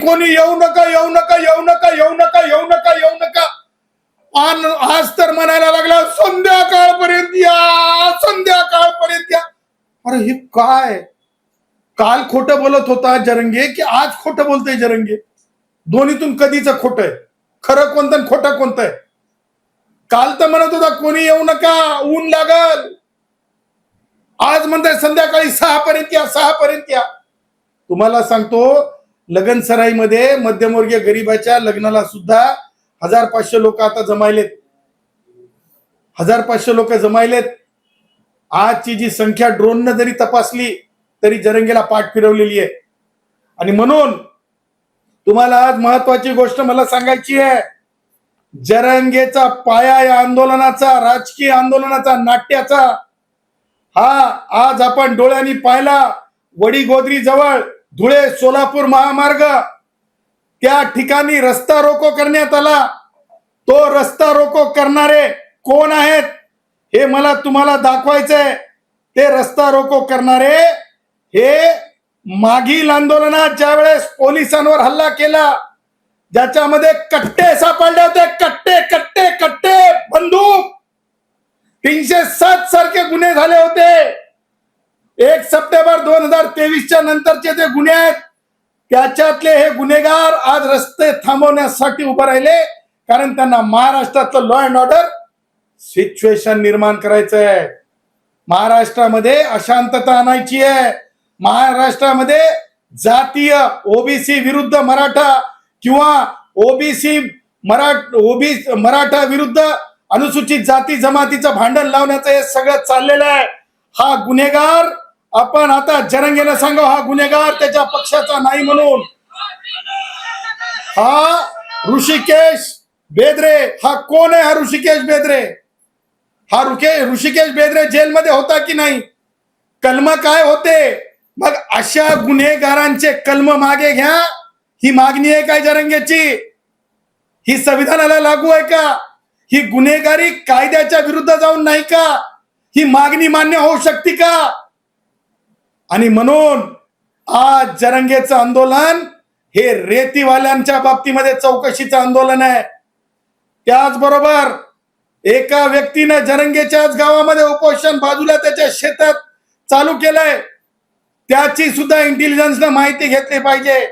कोणी येऊ नका येऊ नका येऊ नका येऊ नका येऊ नका येऊ नका आज तर म्हणायला लागला संध्याकाळपर्यंत या संध्याकाळपर्यंत या. अरे हे काय, काल खोटं बोलत होता जरंगे की आज खोटं बोलतोय जरंगे? दोन्हीतून कधीच खोटं आहे? खरं कोणतं आणि खोटं कोणतं आहे? काल तर म्हणत होता कोणी येऊ नका ऊन लागल, आज म्हणताय संध्याकाळी 6 पर्यंत या 6 पर्यंत या. तुम्हाला सांगतो लगनसराईमध्ये मध्यमवर्गीय गरीबाच्या लग्नाला सुद्धा 1500 लोक आता जमायलेत, 1500 लोक जमायलेत. आजची जी संख्या ड्रोननं जरी तपासली तरी जरंगेला पाठ फिरवलेली आहे. आणि म्हणून तुम्हाला आज महत्वाची गोष्ट मला सांगायची आहे, जरंगेचा पाया या आंदोलनाचा, राजकीय आंदोलनाचा, नाट्याचा हा आज आपण डोळ्यांनी पाहिला. वडीगोद्री जवळ धुळे सोलापूर महामार्ग त्या ठिकाणी रस्ता रोको करण्यात आला. तो रस्ता रोको करणारे कोण आहेत हे मला तुम्हाला दाखवायचंय. ते रस्ता रोको करणारे हे मागील आंदोलनात ज्यावेळेस पोलिसांवर हल्ला केला, ज्याच्यामध्ये कट्टे सापडले होते, कट्टे कट्टे कट्टे बंदूक, 307 सारखे गुन्हे झाले होते. 1 सप्टेंबर 2023 नंतरचे जे गुन्हे आहेत त्याच्यातले हे गुन्हेगार आज रस्ते थांबवण्यासाठी उभे राहिले, कारण त्यांना महाराष्ट्रातलं लॉ अँड ऑर्डर सिच्युएशन निर्माण करायचं आहे. महाराष्ट्रामध्ये अशांतता आणायची आहे. महाराष्ट्रामध्ये जातीय ओबीसी विरुद्ध मराठा किंवा ओबीसी मराठा विरुद्ध अनुसूचित जाती जमातीचं भांडण लावण्याचं हे सगळं चाललेलं आहे. हा गुन्हेगार आपण आता जरंगेला सांगा, हा गुन्हेगार त्याच्या पक्षाचा नाही म्हणून. हा ऋषिकेश बेदरे, हा कोण आहे? हा ऋषिकेश बेदरे, हा ऋषिकेश बेदरे जेलमध्ये होता की नाही? कलम काय होते? मग अशा गुन्हेगारांचे कलम मागे घ्या, ही मागणी आहे काय जरंगेची? ही संविधानाला लागू आहे का? ही गुन्हेगारी कायद्याच्या विरुद्ध जाऊन नाही का? ही मागणी मान्य होऊ शकते का? आणि म्हणून आज जरंगेचं आंदोलन हे रेतीवाल्यांच्या बाबतीमध्ये चौकशीचं आंदोलन आहे. त्याचबरोबर एका व्यक्तीनं जरंगेच्याच गावामध्ये उपोषण बाजूला त्याच्या शेतात चालू केलंय, त्याची सुद्धा इंटेलिजन्सनं माहिती घेतली पाहिजे.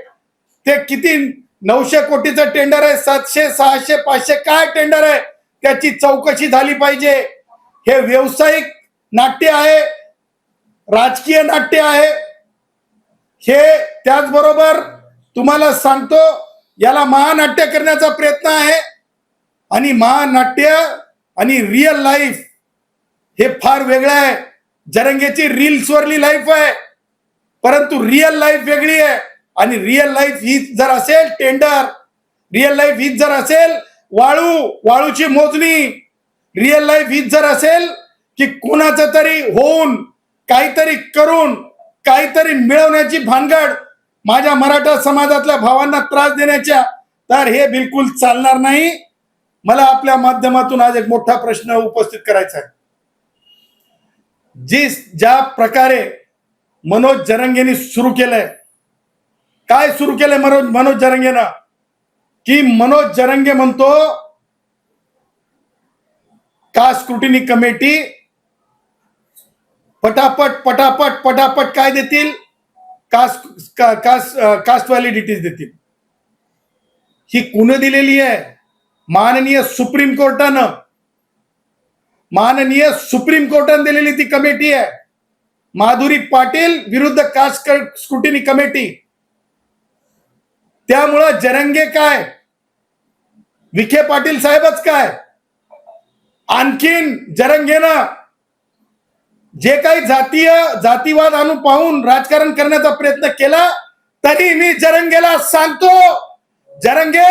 ते किती 900 कोटीचं टेंडर आहे, 700 600 500 काय टेंडर आहे, त्याची चौकशी झाली पाहिजे. हे व्यावसायिक नाट्य आहे, राजकीय नाट्य आहे हे. त्याचबरोबर तुम्हाला सांगतो याला महानाट्य करण्याचा प्रयत्न आहे. आणि महानाट्य आणि रिअल लाईफ हे फार वेगळं आहे. जरंगेची रील्सवरली लाईफ आहे, परंतु रिअल लाईफ वेगळी आहे. आणि रिअल लाईफ ही जर असेल टेंडर, रिअल लाईफ ही जर असेल वाळूची मोजणी, रिअल लाईफ ही जर असेल की कोणाचं तरी होऊन काहीतरी करून काहीतरी मिळवण्याची भानगड माझ्या मराठा समाजातल्या भावांना त्रास देण्याच्या, तर हे बिलकुल चालणार नाही. मला आपल्या माध्यमातून आज एक मोठा प्रश्न उपस्थित करायचा आहे. ज्या प्रकारे मनोज जरंगेंनी सुरू केलंय, काय सुरू केलंय मनोज जरंगेनं, की मनोज जरंगे म्हणतो कास्ट स्क्रुटिनी कमिटी पटापट पटापट पटापट काय देतील, कास्ट व्हॅलिडिटीज देतील. ही कुणी दिलेली आहे? माननीय सुप्रीम कोर्टानं दिलेली ती कमिटी आहे. माधुरी पाटील विरुद्ध कास्ट स्क्रुटिनी कमिटी. त्यामुळं जरंगे काय, विखे पाटील साहेबच काय, आणखीन जरंगेनं जे काही जातीवाद आणून पाहून राजकारण करण्याचा प्रयत्न केला, तरी मी जरंगेला सांगतो, जरंगे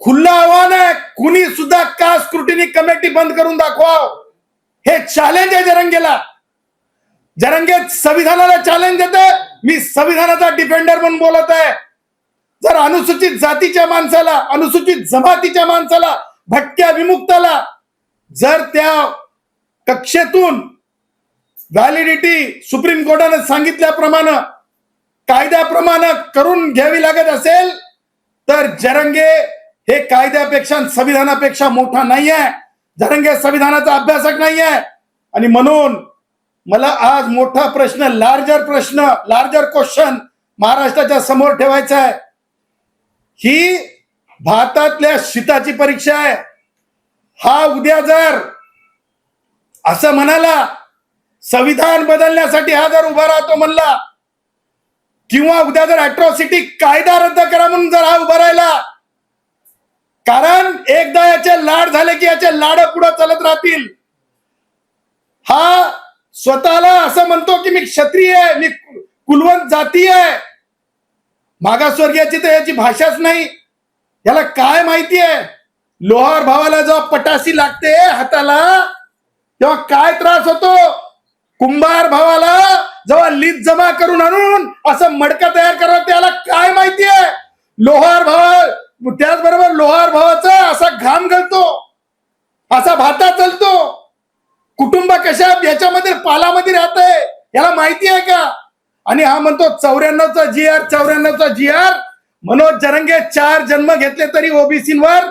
खुल्ला आव्हान आहे, कुणी सुद्धा कास्ट स्क्रुटिनी कमिटी बंद करून दाखवाव. हे चॅलेंज आहे जरंगेला. जरंगे संविधानाला चॅलेंज देते. मी संविधानाचा डिफेंडर म्हणून बोलत आहे. जर अनुसूचित जातीच्या माणसाला, अनुसूचित जमातीच्या माणसाला, भटक्या विमुक्ताला जर त्या कक्षेतून व्हॅलिडिटी सुप्रीम कोर्टाने सांगितल्याप्रमाणे कायद्याप्रमाणे करून घ्यावी लागत असेल, तर जरंगे हे कायद्यापेक्षा संविधानापेक्षा मोठा नाही आहे. जरंगे संविधानाचा अभ्यासक नाही आहे. आणि म्हणून मला आज मोठा प्रश्न, लार्जर क्वेश्चन महाराष्ट्राच्या समोर ठेवायचा आहे. ही भारतातल्या शीताची परीक्षा आहे. हा उद्या जर असं म्हणाला संविधान बदलण्यासाठी हा जर उभा राहतो म्हणला, किंवा उद्या जर अॅट्रॉसिटी कायदा रद्द करा म्हणून जर हा उभा राहिला, कारण एकदा याचे लाड झाले की याचे लाड पुढे चालत राहतील. हा स्वतःला असं म्हणतो की मी क्षत्रिय आहे, मी कुलवंत जाती आहे. मागासवर्गीयाची तर याची भाषाच नाही. याला काय माहिती आहे? लोहार भावाला जेव्हा पटासी लागते हाताला तेव्हा काय त्रास होतो. कुंभार भावाला जेव्हा लीज जमा करून आणून असं मडका तयार करावं त्याला काय माहिती आहे. लोहार भावा, त्याचबरोबर लोहार भावाचा असा घाम गळतो, असा भाता चालतो. कुटुंब कशा याच्यामध्ये पालामध्ये राहतंय याला माहिती आहे का? आणि हा म्हणतो 94चा जी आर. मनोज जरंगे 4 जन्म घेतले तरी ओबीसीवर,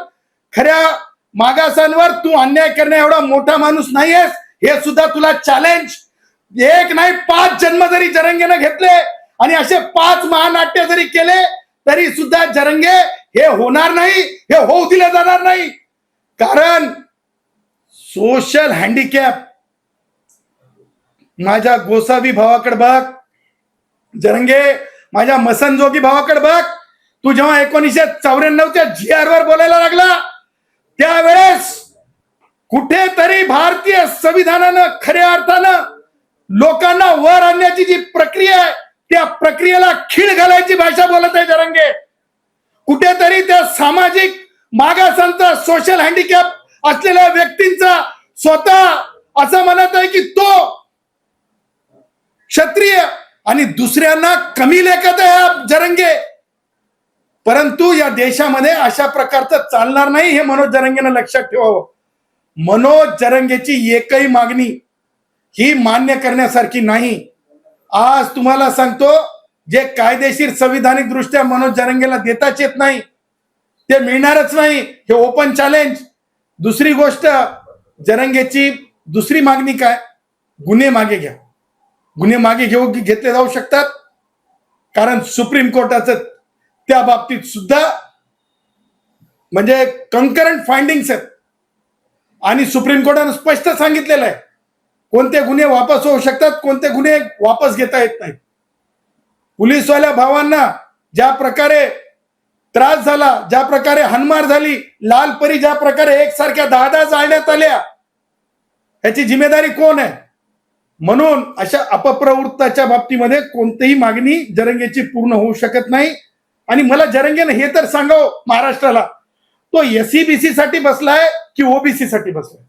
खऱ्या मागासांवर तू अन्याय करण्या एवढा मोठा माणूस नाहीयेस. हे सुद्धा तुला चॅलेंज. 1 नाही 5 जन्म जरी जरंगेनं घेतले आणि असे 5 महानाट्य जरी केले तरी सुद्धा जरंगे हे होणार नाही, हे होऊ दिले जाणार नाही. कारण सोशल हँडिकॅप, माझ्या गोसावी भावाकडे बघ जरंगे, माझ्या मसनजोगी भावाकडे बघ. तू जेव्हा 1994च्या GR वर बोलायला लागला त्यावेळेस कुठेतरी भारतीय संविधानानं खऱ्या अर्थानं लोकांना वर आणण्याची जी प्रक्रिया आहे त्या प्रक्रियेला खीळ घालायची भाषा बोलत आहे जरंगे. कुठेतरी त्या सामाजिक मागासांचा, सोशल हँडिकॅप असलेल्या व्यक्तींचा स्वतः असं म्हणत आहे की तो क्षत्रिय आणि दुसऱ्यांना कमी लेखत आहे जरंगे. परंतु या देशामध्ये अशा प्रकारचं चालणार नाही, हे मनोज जरंगेनं लक्षात ठेवावं. मनोज जरंगेची एकही मागणी ही मान्य करण्यासारखी नाही. आज तुम्हाला सांगतो, जे कायदेशीर संविधानिक दृष्ट्या मनोज जरंगेला देताच येत नाही ते मिळणारच नाही, हे ओपन चॅलेंज. दुसरी गोष्ट, जरंगेची दुसरी मागणी काय? गुन्हे मागे घ्या. गुन्हे मागे घेतले जाऊ शकतात, कारण सुप्रीम कोर्टाचं त्या बाबतीत सुद्धा म्हणजे कंकरंट फाइंडिंग्स आहेत. आणि सुप्रीम कोर्टाने स्पष्ट सांगितलेलं आहे कोणते गुन्हे वापस होऊ शकतात, कोणते गुन्हे वापस घेता येत नाहीत. पोलीसवाल्या भावांना ज्या प्रकारे त्रास झाला, ज्या प्रकारे हाणमार झाली, लालपरी ज्या प्रकारे एकसारख्या 10 जाळण्यात आल्या, याची जिम्मेदारी कोण आहे? म्हणून अशा अपप्रवृत्ताच्या बाबतीमध्ये कोणतीही मागणी जरंगेची पूर्ण होऊ शकत नाही. आणि मला जरंगेनं हे तर सांगावं महाराष्ट्राला, तो SEBC साठी बसलाय की ओबीसी साठी बसलाय?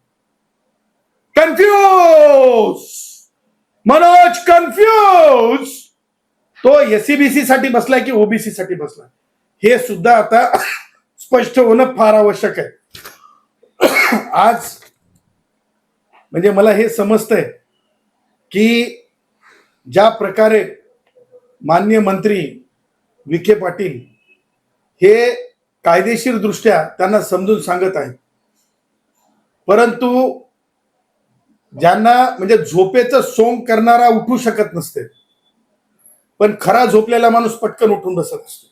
Confuse Manoj, confuse. तो SEBC साठी बसलाय की ओबीसी साठी बसलाय हे सुद्धा आता स्पष्ट होणं फार आवश्यक आहे. आज म्हणजे मला हे समजतंय की ज्या प्रकारे माननीय मंत्री विखे पाटील हे कायदेशीर दृष्ट्या त्यांना समजून सांगत आहेत, परंतु ज्यांना म्हणजे झोपेचं सोंग करणारा उठू शकत नसते, पण खरा झोपलेला माणूस पटकन उठून बसत असतो.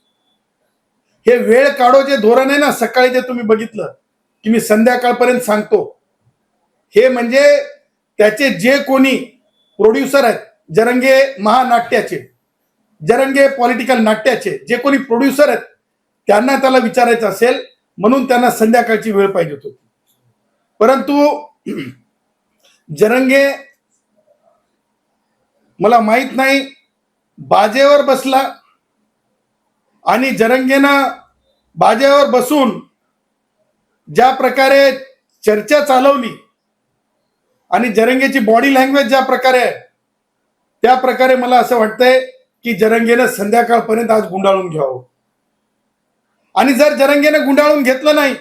हे वेळ काढो जे धोरण आहे ना, सकाळी जे तुम्ही बघितलं की मी संध्याकाळपर्यंत सांगतो, हे म्हणजे त्याचे जे कोणी प्रोड्युसर आहेत, जरंगे महानाट्याचे, जरंगे पॉलिटिकल नाट्याचे जे कोणी प्रोड्युसर आहेत त्यांना त्याला विचारायचं असेल म्हणून त्यांना संध्याकाळची वेळ पाहिजे होती. परंतु जरंगे मला माहित नाही बाजेवर बसला आणि जरंगेनं बाजेवर बसून ज्या प्रकारे चर्चा चालवली आणि जरंगेची बॉडी लँग्वेज ज्या प्रकारे आहे त्या प्रकारे मला असं वाटतंय की जरंगेनं संध्याकाळपर्यंत आज गुंडाळून घ्यावं. आणि जर जरंगेनं गुंडाळून घेतलं नाही,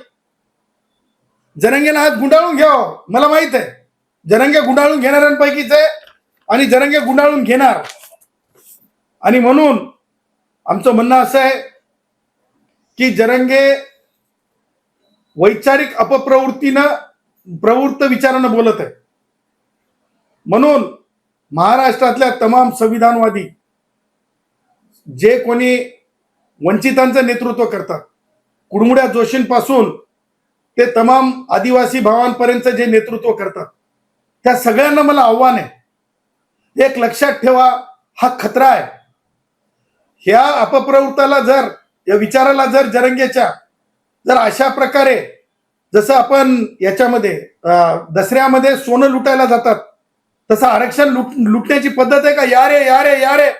जरंगेनं आज गुंडाळून घ्यावं, मला माहित आहे जरंगे गुंडाळून घेणाऱ्यांपैकीच आहे आणि जरंगे गुंडाळून घेणार. आणि म्हणून आमचं म्हणणं असं आहे की जरंगे वैचारिक प्रवृत्त विचारानं बोलत आहे. म्हणून महाराष्ट्रातल्या तमाम संविधानवादी जे कोणी वंचितांचं नेतृत्व करतात, कुडमुड्या जोशींपासून ते तमाम आदिवासी भावांपर्यंत जे नेतृत्व करतात, त्या सगळ्यांना मला आव्हान आहे. एक लक्षात ठेवा, हा खतरा आहे. ह्या अपप्रवृत्ताला जर, या विचाराला जर जरंगेच्या जर अशा प्रकारे, जसं आपण याच्यामध्ये दसऱ्यामध्ये सोनं लुटायला जातात, तसं आरक्षण लुटण्याची पद्धत आहे का? यारे यारे यारे,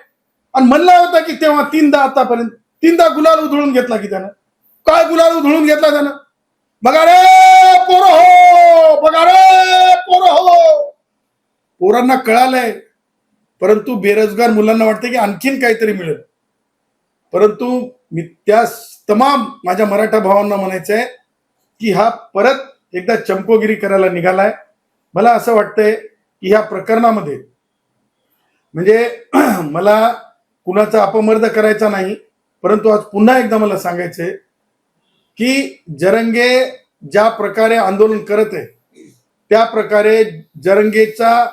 आणि म्हणला होता की तेव्हा आतापर्यंत तीनदा गुलाल उधळून घेतला की त्यानं. काय गुलाल उधळून घेतला त्यानं? बघा रे पोरं हो, बघा रे पोरं हो. पोरांना कळालंय, परंतु बेरोजगार मुलांना वाटतं की आणखीन काहीतरी मिळेल. परंतु मी त्या तमाम माझ्या मराठा भावांना म्हणायचंय की हा परत एकदा चंपोगिरी करायला निघालाय. मला असं वाटतंय की ह्या प्रकरणामध्ये म्हणजे मला कुणाचा अपमर्द करायचा नाही, परंतु आज पुन्हा एकदा मला सांगायचंय की जरंगे ज्या प्रकारे आंदोलन करत आहे, त्या प्रकारे जरंगेचा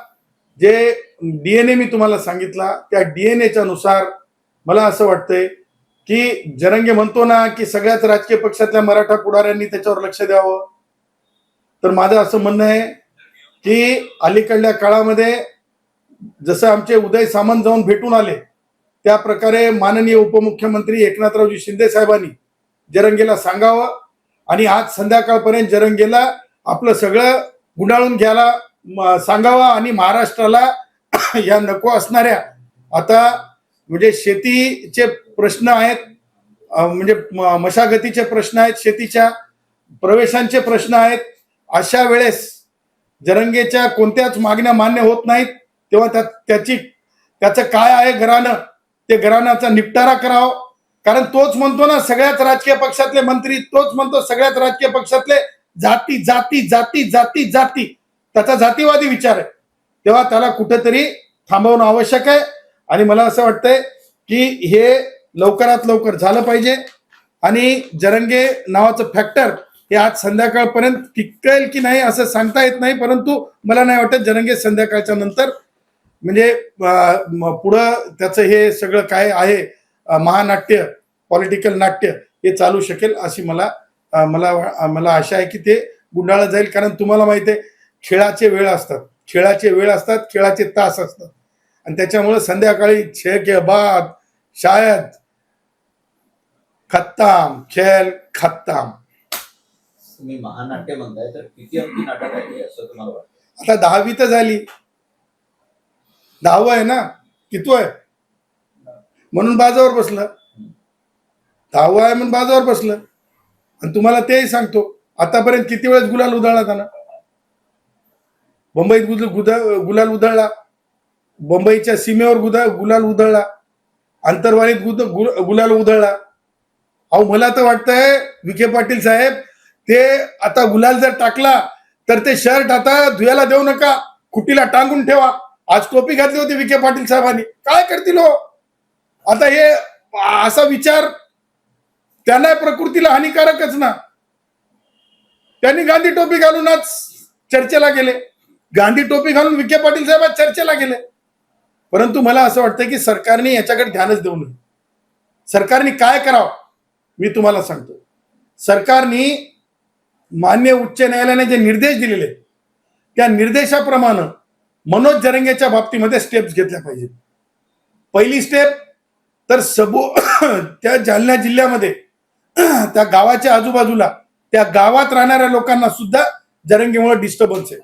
जे डीएनए मी तुम्हाला सांगितला, त्या डीएनएच्या नुसार मला असं वाटतंय की जरंगे म्हणतो ना की सगळ्याच राजकीय पक्षातल्या मराठा पुढाऱ्यांनी त्याच्यावर लक्ष द्यावं. तर माझं असं म्हणणं आहे की अलीकडल्या काळामध्ये जसं आमचे उदय सामंत जाऊन भेटून आले, त्या प्रकारे माननीय उपमुख्यमंत्री एकनाथरावजी शिंदे साहेबांनी जरंगेला सांगावं आणि आज संध्याकाळपर्यंत जरंगेला आपलं सगळं गुंडाळून घ्यायला सांगावं. आणि महाराष्ट्राला या नको असणाऱ्या आता म्हणजे शेतीचे प्रश्न आहेत, म्हणजे मशागतीचे प्रश्न आहेत, शेतीच्या प्रवेशांचे प्रश्न आहेत. अशा वेळेस जरंगेच्या कोणत्याच मागण्या मान्य होत नाहीत, तेव्हा त्याचं काय आहे घराणं, ते घराण्याचा निपटारा करावं. कारण तोच म्हणतो ना सगळ्याच राजकीय पक्षातले मंत्री, तोच म्हणतो सगळ्याच राजकीय पक्षातले जाती जाती जाती जाती जाती, त्याचा जातीवादी विचार आहे. तेव्हा त्याला कुठेतरी थांबवणं आवश्यक आहे. आणि मला असं वाटतंय की हे लवकरात लवकर झालं पाहिजे. आणि जरंगे नावाचं फॅक्टर हे आज संध्याकाळपर्यंत टिकेल की नाही असं सांगता येत नाही, परंतु मला नाही वाटत जरंगे संध्याकाळच्या नंतर म्हणजे पुढं त्याचं हे सगळं काय आहे महानाट्य, पॉलिटिकल नाट्य हे चालू शकेल अशी मला आशा आहे की ते गुंडाळलं जाईल. कारण तुम्हाला माहिती आहे खेळाचे वेळ असतात, खेळाचे तास असतात, आणि त्याच्यामुळे संध्याकाळी 6 के बाद शायद खत्म खेळ खत्म. तुम्ही महानाट्य म्हणताय तर किती अंकी नाटक आहे असं तुम्हाला वाटतं? आता 10वी तर झाली, 10वं आहे ना, कितवं आहे म्हणून बाजावर बसलं, 10वं आहे म्हणून बाजावर बसलं. आणि तुम्हाला तेही सांगतो आतापर्यंत किती वेळेस गुलाल उधळला त्यानं. मुंबईत गुलाल उधळला, मुंबईच्या सीमेवर गुलाल उधळला, आंतरवालीत गुलाल उधळला. अहो मला तर वाटतंय विखे पाटील साहेब, ते आता गुलाल जर टाकला तर ते शर्ट आता धुयाला देऊ नका, खुटीला टांगून ठेवा. आज टोपी घातली होती विखे पाटील साहेबांनी, काय करतील हो आता? हे असा विचार त्यांना प्रकृतीला हानिकारकच ना. त्यांनी गांधी टोपी घालून आज चर्चेला गेले, गांधी टोपी घालून विखे पाटील साहेब आज चर्चेला गेले. परंतु मला असं वाटतं की सरकारने याच्याकडे ध्यानच देऊ नये. सरकारने काय करावं मी तुम्हाला सांगतो. सरकारने मान्य उच्च न्यायालयाने जे निर्देश दिलेले त्या निर्देशाप्रमाणे मनोज जरंगेच्या बाबतीमध्ये स्टेप्स घेतल्या पाहिजेत. पहिली स्टेप तर त्या जालना जिल्ह्यामध्ये त्या गावाच्या आजूबाजूला त्या गावात राहणाऱ्या लोकांना सुद्धा जरंगेमुळे डिस्टर्बन्स आहे.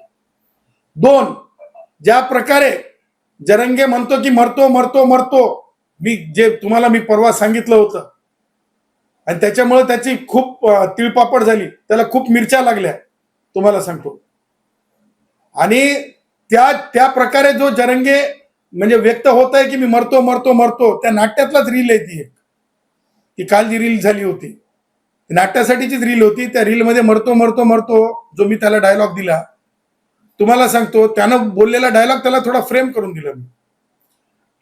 2, ज्या प्रकारे जरंगे म्हणतो की मरतो मरतो मरतो, जे तुम्हाला मी परवा सांगितलं होतं, आणि त्याच्यामुळे त्याची खूप तिळपापड झाली, त्याला खूप मिरच्या लागल्या तुम्हाला सांगतो. आणि त्या प्रकारे जो जरंगे म्हणजे व्यक्त होत आहे की मी मरतो मरतो मरतो, त्या नाट्यातलाच रील आहे ती काल जी रील झाली होती नाट्यासाठीचीच रील होती. त्या रील मध्ये मरतो मरतो मरतो जो मी त्याला डायलॉग दिला, तुम्हाला सांगतो त्यानं बोललेला डायलॉग त्याला थोडा फ्रेम करून दिला मी.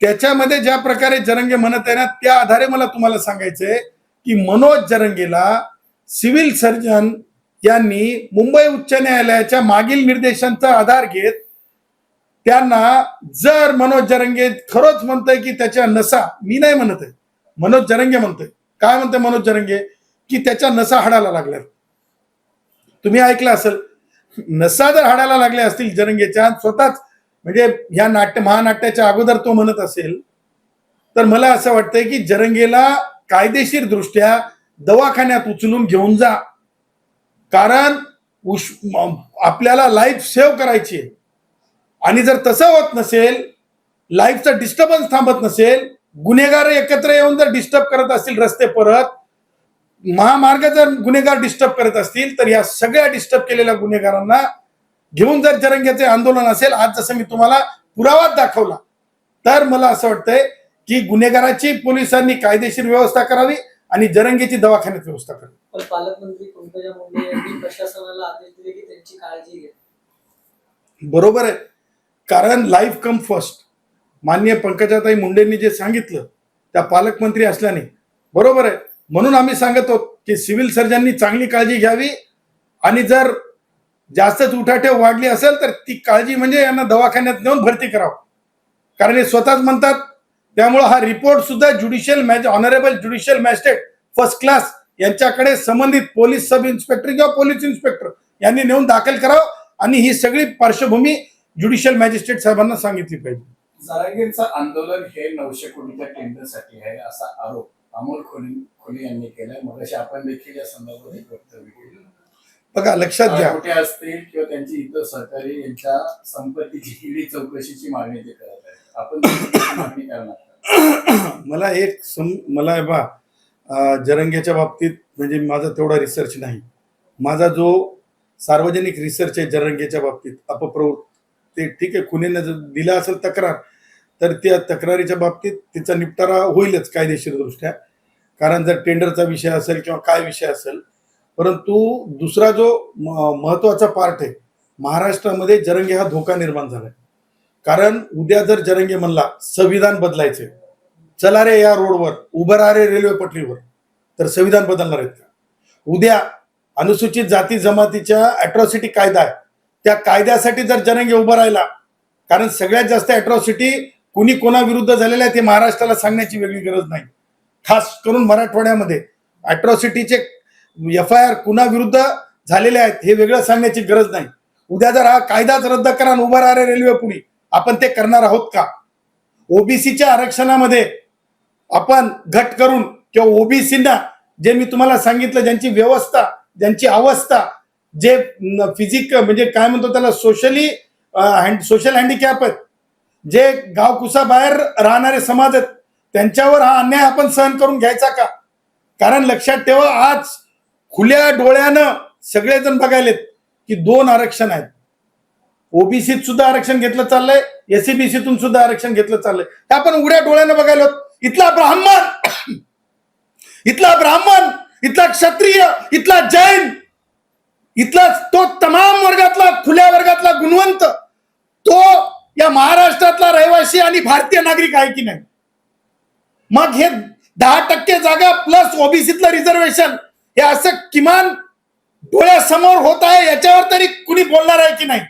त्याच्यामध्ये ज्या प्रकारे जरंगे म्हणत आहे ना, त्या आधारे मला तुम्हाला सांगायचंय की मनोज जरंगेला सिव्हिल सर्जन यांनी मुंबई उच्च न्यायालयाच्या मागील निर्देशांचा आधार घेत त्यांना, जर मनोज जरंगे खरंच म्हणतोय की त्याच्या नसा, मी नाही म्हणत आहे, मनोज जरंगे म्हणतोय, काय म्हणतोय मनोज जरंगे, की त्याच्या नसा हाडाला लागल्या. तुम्ही ऐकलं असेल, नसा जर हाडाला लागल्या असतील जरंगेच्या, स्वतःच म्हणजे ह्या महानाट्याच्या अगोदर तो म्हणत असेल, तर मला असं वाटतंय की जरंगेला कायदेशीर दृष्ट्या दवाखान्यात उचलून घेऊन जा. कारण आपल्याला लाईफ सेव्ह करायची आहे. आणि जर तसं होत नसेल, लाईफचा डिस्टर्बन्स थांबत नसेल, गुन्हेगार एकत्र येऊन जर डिस्टर्ब करत असतील रस्ते परत, महामार्ग जर गुन्हेगार डिस्टर्ब करत असतील, तर या सगळ्या डिस्टर्ब केलेल्या गुन्हेगारांना घेऊन जर जरंग्याचे आंदोलन असेल, आज जसं मी तुम्हाला पुरावाच दाखवला, तर मला असं वाटतंय की गुन्हेगाराची पोलिसांनी कायदेशीर व्यवस्था करावी आणि जरंगेची दवाखान्यात व्यवस्था करावी. पण पालकमंत्री पंकजा मुंडे यांनी प्रशासनाला आदेश दिले की त्यांची काळजी घ्या. बरोबर आहे, कारण लाईफ कम फर्स्ट. माननीय पंकजाताई मुंडेंनी जे सांगितलं त्या पालकमंत्री असल्याने बरोबर आहे. म्हणून आम्ही सांगत आहोत की सिव्हिल सर्जननी चांगली काळजी घ्यावी आणि जर जास्तच उठाठेव वाढली असेल तर ती काळजी म्हणजे यांना दवाखान्यात नेऊन भरती करावं. कारण हे स्वतःच म्हणतात. त्यामुळे हा रिपोर्ट सुद्धा honourable judicial magistrate first class यांच्याकडे संबंधित पोलीस सब इन्स्पेक्टर किंवा पोलीस इन्स्पेक्टर यांनी नेऊन दाखल करावं आणि ही सगळी पार्श्वभूमी ज्युडिशियल मॅजिस्ट्रेट साहेबांना सांगितली पाहिजे. जरांगेंचं आंदोलन हे 900 कोटीच्या टेंडरसाठी आहे असा आरोप अमोल खोले यांनी केलाय. मगाशी आपण देखील या संदर्भात एक वक्तव्य केलं. बघा, लक्षात घ्या, कुठे असतील किंवा त्यांची इतर सहकारी यांच्या संपत्तीची ईडी चौकशीची मागणी ते करत आहेत. आपण त्याची मागणी करणार. मला जरंगेच्या बाबतीत म्हणजे माझा तेवढा रिसर्च नाही. माझा जो सार्वजनिक रिसर्च आहे जरंगेच्या बाबतीत अपप्रवृत्त, ते ठीक आहे, कुणीने जर दिला असेल तक्रार तर त्या तक्रारीच्या बाबतीत तिचा निपटारा होईलच कायदेशीर दृष्ट्या, कारण जर टेंडरचा विषय असेल किंवा काय विषय असेल. परंतु दुसरा जो महत्वाचा पार्ट आहे, महाराष्ट्रामध्ये जरंगे हा धोका निर्माण झालाय. कारण उद्या जर जरंगे म्हणला संविधान बदलायचे, चला रे या रोडवर, उभं राहा रे रेल्वे पटरीवर, तर संविधान बदलणार आहेत का? उद्या अनुसूचित जाती जमातीच्या अॅट्रॉसिटी कायदा आहे, त्या कायद्यासाठी जर जरंगे उभं राहिला, कारण सगळ्यात जास्त अॅट्रॉसिटी कुणी कोणाविरुद्ध झालेल्या आहेत हे महाराष्ट्राला सांगण्याची वेगळी गरज नाही. खास करून मराठवाड्यामध्ये अॅट्रॉसिटीचे FIR कुणाविरुद्ध झालेले आहेत हे वेगळं सांगण्याची गरज नाही. उद्या जर हा कायदाच रद्द करा आणि उभं राहा रे रेल्वे पुढे, आपण ते करणार आहोत का? ओबीसीच्या आरक्षणामध्ये आपण घट करून किंवा ओबीसीना जे मी तुम्हाला सांगितलं, ज्यांची व्यवस्था, ज्यांची अवस्था, जे फिजिक म्हणजे काय म्हणतो त्याला सोशल हँडिकॅप आहेत, जे गावकुसा बाहेर राहणारे समाज आहेत, त्यांच्यावर हा अन्याय आपण सहन करून घ्यायचा का? कारण लक्षात ठेवा, आज खुल्या डोळ्यानं सगळेजण बघायलेत की 2 आरक्षण आहेत. ओबीसीत सुद्धा आरक्षण घेतलं चाललंय, SCBCतून सुद्धा आरक्षण घेतलं चाललंय. हे आपण उघड्या डोळ्यानं बघायला. इथला ब्राह्मण, इथला क्षत्रिय, इथला जैन, इथला तो तमाम वर्गातला, खुल्या वर्गातला गुणवंत, तो या महाराष्ट्रातला रहिवासी आणि भारतीय नागरिक आहे की नाही? मग हे 10% जागा प्लस ओबीसीतलं रिझर्वेशन हे असं किमान डोळ्यासमोर होत आहे, याच्यावर तरी कुणी बोलणार आहे की नाही?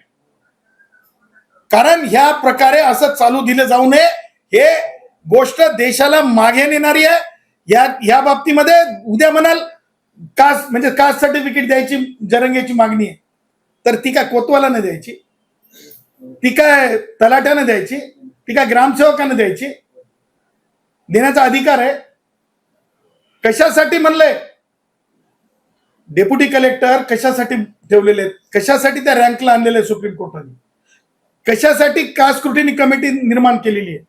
कारण ह्या प्रकारे असं चालू दिलं जाऊ नये. हे गोष्ट देशाला मागे नेणारी आहे. या बाबतीमध्ये उद्या म्हणाल कास्ट म्हणजे कास्ट सर्टिफिकेट द्यायची जरंगेची मागणी आहे, तर ती काय कोतवालानं द्यायची, ती काय तलाट्यानं द्यायची, ती काय ग्रामसेवकानं द्यायची? देण्याचा अधिकार आहे. कशासाठी म्हणलंय? डेप्युटी कलेक्टर कशासाठी ठेवलेले आहेत? कशासाठी त्या रँकला आणलेले सुप्रीम कोर्टाने? कशासाठी कास्ट स्क्रुटिनी कमिटी निर्माण केलेली आहे?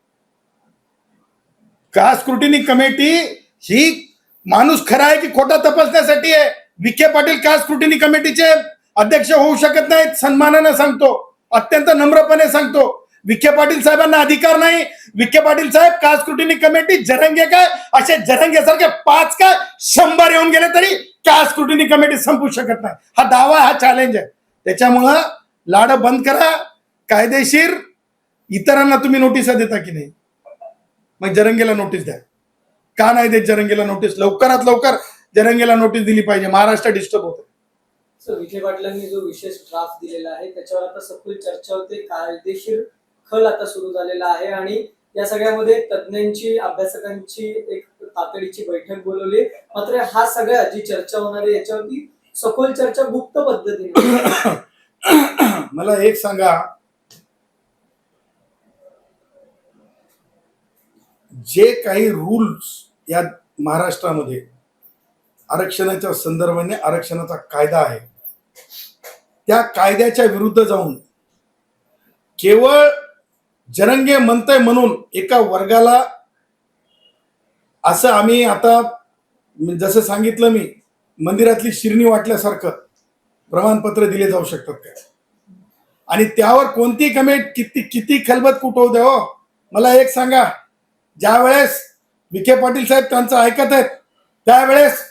कास्ट स्क्रुटिनी कमिटी ही माणूस खरा आहे की खोटा तपासण्यासाठी आहे. विखे पाटील कास्ट स्क्रुटिनी कमिटीचे अध्यक्ष होऊ शकत नाहीत. सन्मानानं सांगतो, अत्यंत नम्रपणे सांगतो. विखे पाटील साहेबांना अधिकार नाही. विखे पाटील साहेब कास्ट स्क्रुटिनी कमिटी जरंगे काय असे जरंगेसारखे 5 काय 100 येऊन गेले तरी कास्ट स्क्रुटिनी कमिटी संपू शकत नाही. हा दावा, हा चॅलेंज आहे. त्याच्यामुळं लाड बंद करा. कायदेशीर इतरांना तुम्ही नोटिसा देता की नाही? मग जरंगेला नोटीस द्या. का नाही देत जरंगेला नोटीस? लवकरात लवकर जरंगेला नोटीस दिली पाहिजे. महाराष्ट्र डिस्टर्ब होतं. सर, विखे पाटलांनी जो विशेष ड्राफ्ट दिलेला आहे त्याच्यावर आता सखोल चर्चा होते. कायदेशीर खल आता सुरू झालेला आहे आणि या सगळ्यामध्ये तज्ज्ञांची, अभ्यासकांची एक तातडीची बैठक बोलवली. मात्र हा सगळ्या जी चर्चा होणार आहे याच्यावरती सखोल चर्चा गुप्त पद्धतीने. मला एक सांगा, जे काही रूल्स या महाराष्ट्रामध्ये आरक्षणाच्या संदर्भाने आरक्षणाचा कायदा आहे, त्या कायद्याच्या विरुद्ध जाऊन केवळ जरंगे म्हणतंय म्हणून एका वर्गाला असं आम्ही आता जसं सांगितलं मी, मंदिरातली शिरणी वाटल्यासारखं प्रमाणपत्र दिले जाऊ शकतात काय? आणि त्यावर कोणती किती खलबत कुठं द्या हो. मला एक सांगा, ज्या वेळेस विखे पाटील साहेब त्यांचं ऐकत आहेत त्यावेळेस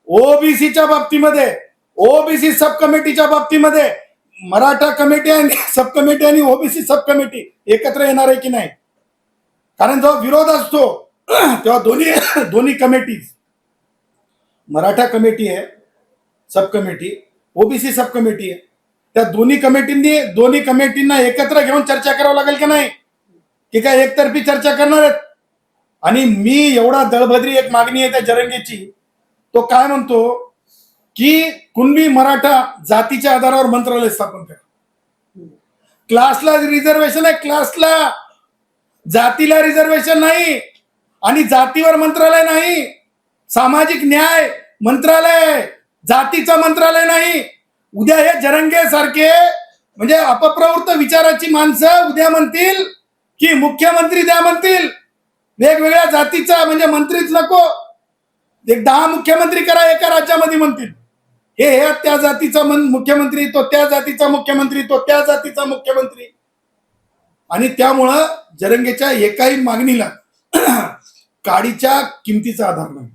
ओबीसीच्या बाबतीमध्ये, ओबीसी सब कमिटीच्या बाबतीमध्ये मराठा कमिटी आणि सब कमिटी आणि ओबीसी सब कमिटी एकत्र येणार आहे की नाही? कारण जेव्हा विरोध असतो तेव्हा दोन्ही कमिटी, मराठा कमिटी आहे सब कमिटी, ओबीसी सब कमिटी आहे, त्या दोन्ही कमिटींना एकत्र घेऊन चर्चा करावं लागेल की नाही? की काय एकतर्फी चर्चा करणार आहेत? आणि मी एवढा दळभद्री एक मागणी आहे त्या जरंगेची, तो काय म्हणतो की कुणबी मराठा जातीच्या आधारावर मंत्रालय स्थापन करा. क्लासला रिझर्वेशन आहे, क्लासला, जातीला रिझर्वेशन नाही आणि जातीवर मंत्रालय नाही. सामाजिक न्याय मंत्रालय, जातीचं मंत्रालय नाही. उद्या हे जरंगे सारखे म्हणजे अपप्रवृत्त विचाराची माणसं उद्या म्हणतील की मुख्यमंत्री द्या म्हणतील, वेगवेगळ्या जातीचा म्हणजे मंत्रीच नको, एक 10 मुख्यमंत्री करा एका राज्यामध्ये म्हणतील. हे त्या जातीचा मुख्यमंत्री, तो त्या जातीचा मुख्यमंत्री, तो त्या जातीचा मुख्यमंत्री. आणि त्यामुळं जरंगेच्या एकाही मागणीला काडीच्या किमतीचा आधार नाही.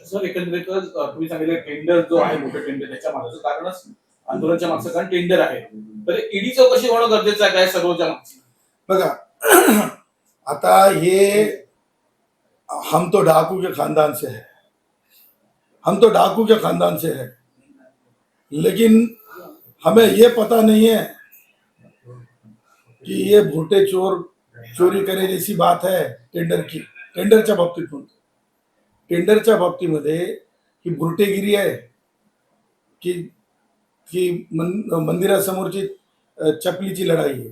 सर, एकंदरीत तुम्ही सांगितलं टेंडर जो आहे, मोठं टेंडर, त्याच्या मागचं कारणच आंदोलनाच्या मागचं कारण टेंडर आहे. तर ईडी चौकशी होणं गरजेचं आहे काय सर्वच्या मागची? बघा, आता ये हम तो डाकू के खानदान से है, हम तो डाकू के खानदान से है, लेकिन हमें ये पता नहीं है कि ये भोटे चोर चोरी करे जैसी बात है टेंडर की. टेंडरच्या बाबतीत म्हणतो, टेंडरच्या बाबतीमध्ये ही भुरटेगिरी आहे की की मंदिरासमोरची चपलीची लढाई आहे,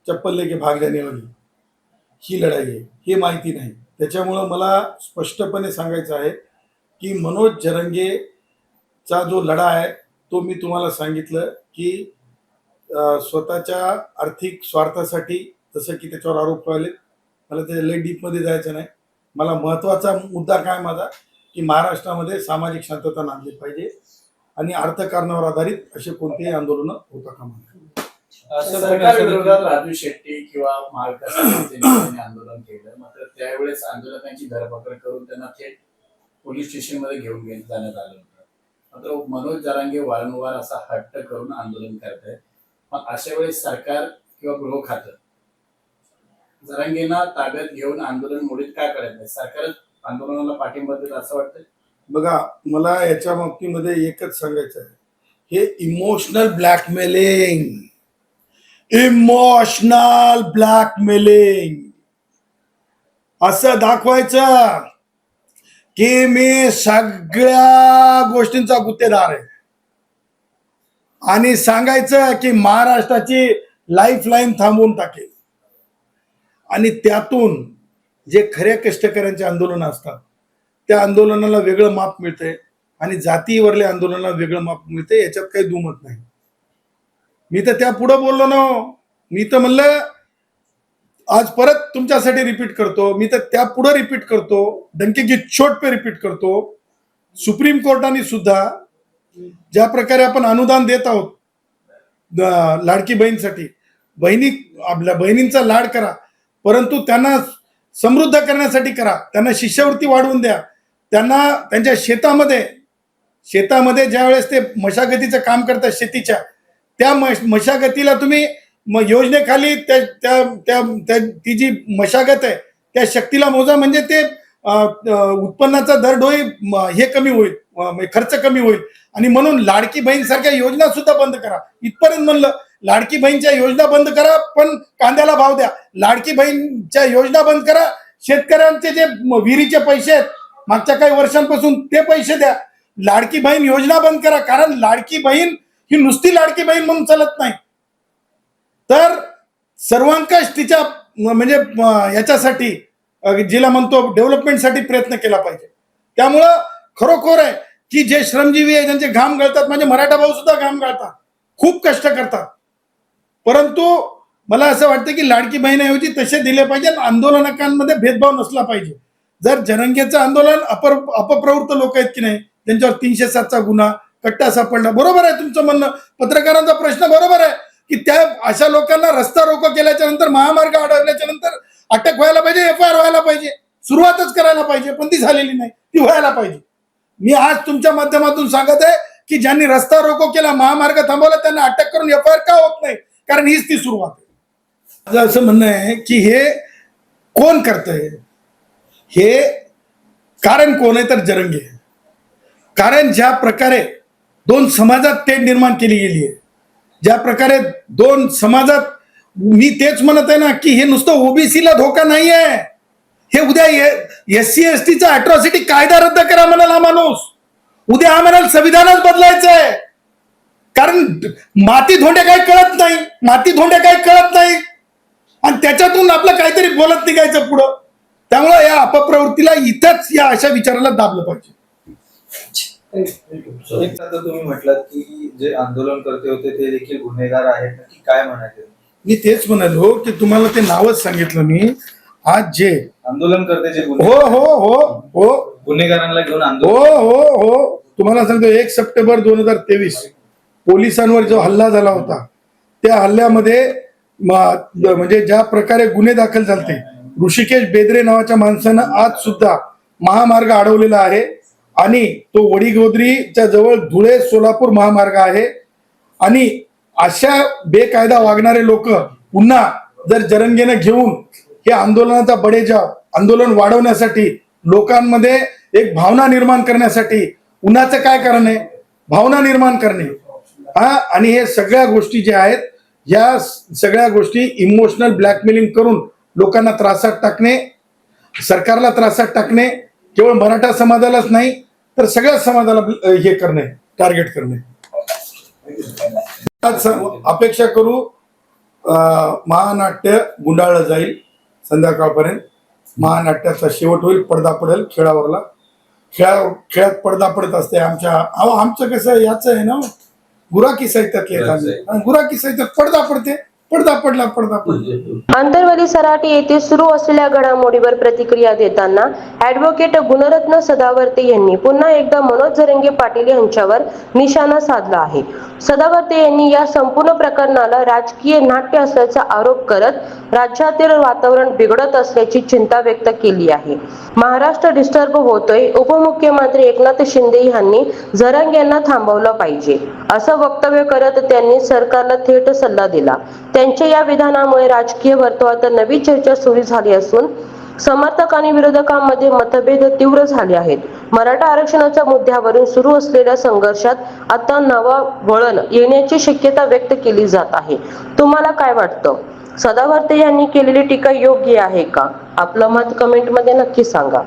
चप्पल लेके भाग जाने वाली ही लढाई आहे, हे माहिती नाही. त्याच्यामुळं मला स्पष्टपणे सांगायचं आहे की मनोज जरंगेचा जो लढा आहे तो मी तुम्हाला सांगितलं की स्वतःच्या आर्थिक स्वार्थासाठी, जसं की त्याच्यावर आरोप व्हायले, मला त्याच्या लय डीपमध्ये जायचं नाही. मला महत्त्वाचा मुद्दा काय माझा की महाराष्ट्रामध्ये सामाजिक शांतता नांदली पाहिजे आणि अर्थकारणावर आधारित असे कोणतेही आंदोलनं होता कामा नये. सरकार विरोधात राजू शेट्टी किंवा महाविकास आघाडीने आंदोलन केलं, मात्र त्यावेळेस आंदोलकांची धरपकड करून त्यांना थेट पोलीस स्टेशनमध्ये घेऊन जाण्यात आलं होतं. मात्र मनोज जरांगे वारंवार असा हट्ट करून आंदोलन करत आहेत. मग अशा वेळेस सरकार किंवा गृह खातं जरांगेंना ताब्यात घेऊन आंदोलन मोडीत काय करत नाही? सरकारच आंदोलनाला पाठिंबा देत असं वाटतं? बघा, मला याच्या बाबतीमध्ये एकच सांगायचं आहे, हे इमोशनल ब्लॅकमेलिंग, इमोशनल ब्लॅकमेलिंग असं दाखवायचं की मी सगळ्या गोष्टींचा गुत्तेदार आहे आणि सांगायचं की महाराष्ट्राची लाईफलाईन थांबवून टाकेल. आणि त्यातून जे खऱ्या कष्टकऱ्यांचे आंदोलन असतात त्या आंदोलनाला वेगळं माप मिळतंय आणि जातीवरल्या आंदोलनाला वेगळं माप मिळतंय, याच्यात काही दुमत नाही. मी तर त्या पुढे बोललो ना, मी तर म्हणलं आज परत तुमच्यासाठी रिपीट करतो, मी तर त्या पुढे रिपीट करतो, डंके की चोट पे रिपीट करतो. सुप्रीम कोर्टाने सुद्धा ज्या प्रकारे आपण अनुदान देत आहोत लाडकी बहीणसाठी, आपल्या बहिणींचा लाड करा, परंतु त्यांना समृद्ध करण्यासाठी करा, त्यांना शिष्यवृत्ती वाढवून द्या, त्यांना त्यांच्या शेतामध्ये ज्या वेळेस ते मशागतीचं काम करतात शेतीच्या, त्या मशागतीला तुम्ही योजनेखाली ती जी मशागत आहे त्या शक्तीला मोजा म्हणजे ते उत्पन्नाचा दर डोई हे कमी होईल, खर्च कमी होईल. आणि म्हणून लाडकी बहीण सारख्या योजना सुद्धा बंद करा. इथपर्यंत म्हणलं लाडकी बहीणच्या योजना बंद करा, पण कांद्याला भाव द्या. लाडकी बहीणच्या योजना बंद करा, शेतकऱ्यांचे जे विहिरीचे पैसे आहेत मागच्या काही वर्षांपासून ते पैसे द्या. लाडकी बहीण योजना बंद करा, कारण लाडकी बहीण ही नुसती लाडकी बहीण म्हणून चालत नाही, तर सर्वांकष तिच्या म्हणजे याच्यासाठी जिला म्हणतो डेव्हलपमेंटसाठी प्रयत्न केला पाहिजे. त्यामुळं खरोखर आहे की जे श्रमजीवी आहे ज्यांचे घाम गळतात, म्हणजे मराठा भाऊ सुद्धा घाम गळतात, खूप कष्ट करतात, परंतु मला असं वाटतं की लाडकी बहिणीऐवजी तसे दिले पाहिजे. आंदोलनकांमध्ये भेदभाव नसला पाहिजे. जर जरंगेचं आंदोलन अपप्रवृत्त लोक आहेत की नाही, त्यांच्यावर 307चा गुन्हा, कट्टा सापडला, बरोबर आहे तुमचं म्हणणं, पत्रकारांचा प्रश्न बरोबर आहे की त्या अशा लोकांना रस्ता रोको केल्याच्या नंतर, महामार्ग अडवल्याच्या नंतर अटक व्हायला पाहिजे, FIR व्हायला पाहिजे, सुरुवातच करायला पाहिजे, पण ती झालेली नाही, ती व्हायला पाहिजे. मी आज तुमच्या माध्यमातून सांगत आहे की ज्यांनी रस्ता रोको केला, महामार्ग थांबवला, त्यांना अटक करून FIR का होत नाही, कारण हीच ती सुरुवात आहे. माझं असं म्हणणं आहे की हे कोण करतंय, हे कारण कोण आहे तर जरंगे. कारण ज्या प्रकारे दोन समाजात तेढ निर्माण केली गेली आहे, ज्या प्रकारे दोन समाजात, मी तेच म्हणत आहे ना की हे नुसतं ओबीसीला धोका नाही आहे, हे उद्या SC STचा अॅट्रॉसिटी कायदा रद्द करा म्हणाल हा माणूस, उद्या हा म्हणाल संविधानच बदलायचं आहे. कारण माती धोंडे काही कळत नाही, माती धोंडे काही कळत नाही, आणि त्याच्यातून आपलं काहीतरी बोलत निघायचं पुढं. त्यामुळे या अपप्रवृत्तीला इथंच या अशा विचाराला दाबलं पाहिजे. आता तुम्ही म्हटलात की जे आंदोलनकर्ते होते ते देखील गुन्हेगार आहेत, नक्की काय म्हणायचे? मी तेच म्हणालो की तुम्हाला ते नावच सांगितलं मी. आज जे आंदोलनकर्ते जे हो हो हो हो गुन्हेगारांना घेऊन हो आंदोलन, हो हो तुम्हाला सांगतो 1 सप्टेंबर 2023 पोलिसांवर जो हल्ला झाला होता, त्या हल्ल्यामध्ये म्हणजे ज्या प्रकारे गुन्हे दाखल झाले, ऋषिकेश बेदरे नावाच्या माणसानं आज सुद्धा महामार्ग अडवलेला आहे, आणि तो वडीगोद्रीच्या जवळ धुळे सोलापूर महामार्ग आहे. आणि अशा बेकायदा वागणारे लोक पुन्हा जर जरंगेनं घेऊन हे आंदोलनाचा बडेजाव, आंदोलन वाढवण्यासाठी, लोकांमध्ये एक भावना निर्माण करण्यासाठी, उन्हाचं काय कारण आहे, भावना निर्माण करणे, आणि हे सगळ्या गोष्टी ज्या आहेत, या सगळ्या गोष्टी इमोशनल ब्लॅकमेलिंग करून लोकांना त्रासात टाकणे, सरकारला त्रासात टाकणे, केवळ मराठा समाजालाच नाही तर सगळ्या समाजाला हे करणे, टार्गेट करणे. अपेक्षा करू महानाट्य गुंडाळलं जाईल, संध्याकाळपर्यंत महानाट्याचा शेवट होईल, पडदा पडेल खेळावरला. खेळात पडदा पडत असते. आमचं कसं याच आहे ना, गुराकी साहित्यातले, गुराकी साहित्यात पडदा पडते, पडदा पडला. आंतरवली सराटी येथे सुरू असलेल्या घडामोडीवर प्रतिक्रिया देताना ऍडव्होकेट गुणरत्न सदावर्ते यांनी पुन्हा एकदा मनोज जरंगे पाटील यांच्यावर निशाणा साधला आहे. सदावर्ते यांनी या संपूर्ण प्रकरणाला राजकीय नाट्य असल्याचा आरोप करत राज्यातील वातावरण बिघडत असल्याची चिंता व्यक्त केली आहे. महाराष्ट्र डिस्टर्ब होतोय, उपमुख्यमंत्री एकनाथ शिंदे यांनी जरंगे यांना थांबवलं पाहिजे असं वक्तव्य करत त्यांनी सरकारला थेट सल्ला दिला. त्यांच्या या विधानामुळे राजकीय वर्तुळात नवी चर्चा सुरू झाली असून समर्थक आणि विरोधकांमध्ये मतभेद तीव्र झाले आहेत. मराठा आरक्षणाच्या मुद्द्यावरून सुरू असलेल्या संघर्षात आता नवा वळण येण्याची शक्यता व्यक्त केली जात आहे. तुम्हाला काय वाटतं? सदावर्ते यांनी केलेली टीका योग्य आहे का? आपलं मत कमेंटमध्ये नक्की सांगा.